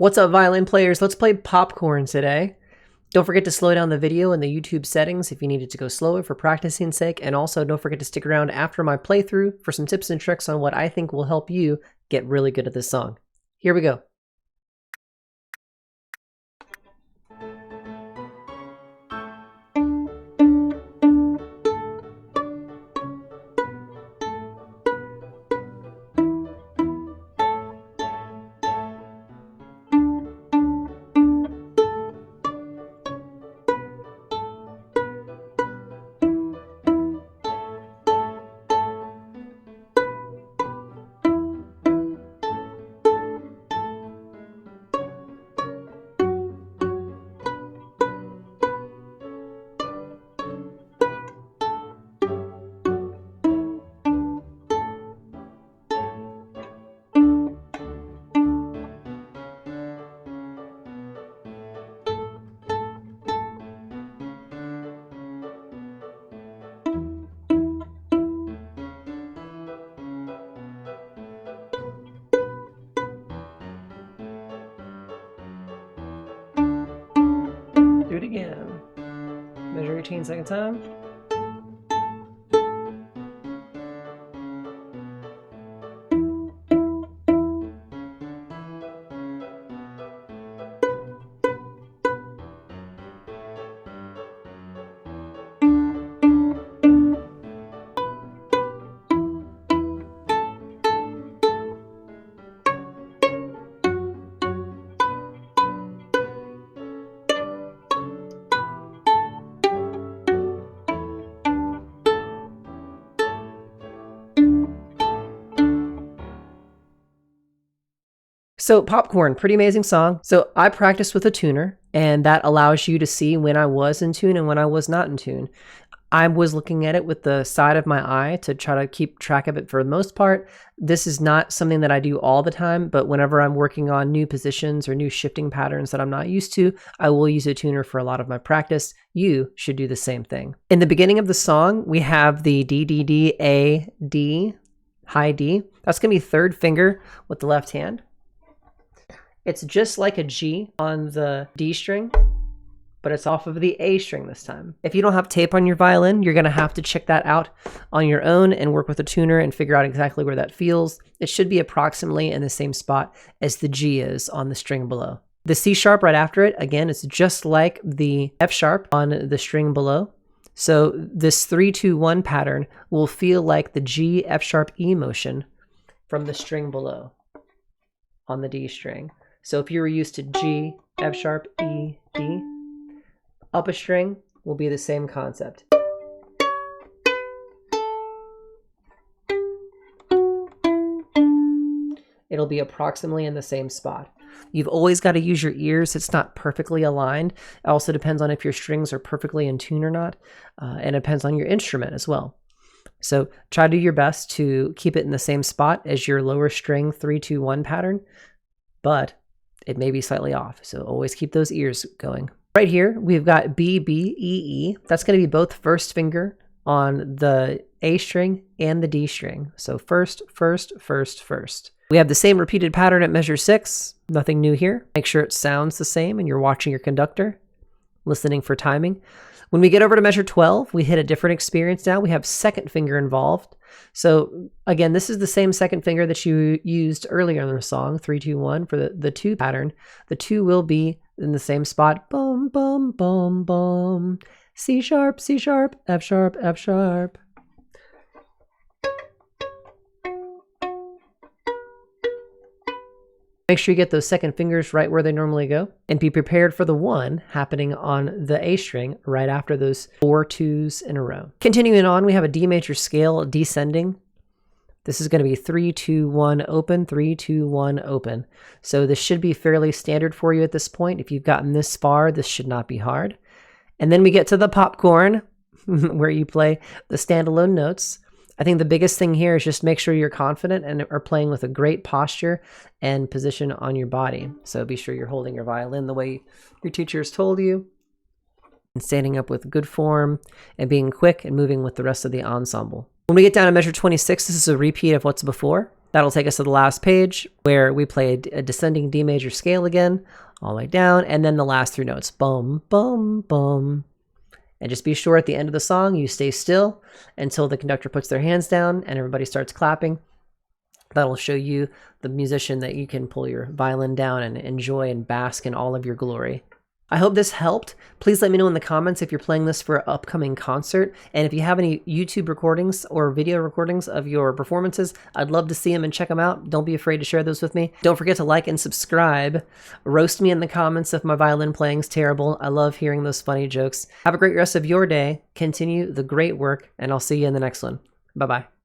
What's up, violin players? Let's play Popcorn today. Don't forget to slow down the video in the YouTube settings if you need it to go slower for practicing's sake, and also don't forget to stick around after my playthrough for some tips and tricks on what I think will help you get really good at this song. Here we go. Do it again. Measure 18 second time. So Popcorn, pretty amazing song. So I practiced with a tuner, and that allows you to see when I was in tune and when I was not in tune. I was looking at it with the side of my eye to try to keep track of it for the most part. This is not something that I do all the time, but whenever I'm working on new positions or new shifting patterns that I'm not used to, I will use a tuner for a lot of my practice. You should do the same thing. In the beginning of the song, we have the D, D, D, A, D, high D. That's going to be third finger with the left hand. It's just like a G on the D string, but it's off of the A string this time. If you don't have tape on your violin, you're going to have to check that out on your own and work with a tuner and figure out exactly where that feels. It should be approximately in the same spot as the G is on the string below. The C sharp right after it, again, it's just like the F sharp on the string below. So this 3-2-1 pattern will feel like the G, F sharp, E motion from the string below on the D string. So if you were used to G, F sharp, E, D, up a string will be the same concept. It'll be approximately in the same spot. You've always got to use your ears. It's not perfectly aligned. It also depends on if your strings are perfectly in tune or not, and it depends on your instrument as well. So try to do your best to keep it in the same spot as your lower string 3-2-1 pattern, but it may be slightly off. So always keep those ears going. Right here, we've got B, B, E, E. That's going to be both first finger on the A string and the D string. So first, first, first, first. We have the same repeated pattern at measure 6. Nothing new here. Make sure it sounds the same and you're watching your conductor, listening for timing. When we get over to measure 12, we hit a different experience now. We have second finger involved. So again, this is the same second finger that you used earlier in the song, 3-2-1 for the 2 pattern. The 2 will be in the same spot. Bum, bum, bum, bum. C sharp, C sharp, F sharp, F sharp. Make sure you get those second fingers right where they normally go, and be prepared for the 1 happening on the A string right after those 4 2s in a row. Continuing on, we have a D major scale descending. This is going to be 3-2-1 open, 3-2-1 open. So this should be fairly standard for you at this point. If you've gotten this far, this should not be hard. And then we get to the popcorn where you play the standalone notes. I think the biggest thing here is just make sure you're confident and are playing with a great posture and position on your body. So be sure you're holding your violin the way your teacher has told you, and standing up with good form and being quick and moving with the rest of the ensemble. When we get down to measure 26, this is a repeat of what's before. That'll take us to the last page where we play a descending D major scale again, all the way down, and then the last 3 notes, bum, bum, bum. And just be sure at the end of the song, you stay still until the conductor puts their hands down and everybody starts clapping. That'll show you, the musician, that you can pull your violin down and enjoy and bask in all of your glory. I hope this helped. Please let me know in the comments if you're playing this for an upcoming concert. And if you have any YouTube recordings or video recordings of your performances, I'd love to see them and check them out. Don't be afraid to share those with me. Don't forget to like and subscribe. Roast me in the comments if my violin playing's terrible. I love hearing those funny jokes. Have a great rest of your day. Continue the great work, and I'll see you in the next one. Bye-bye.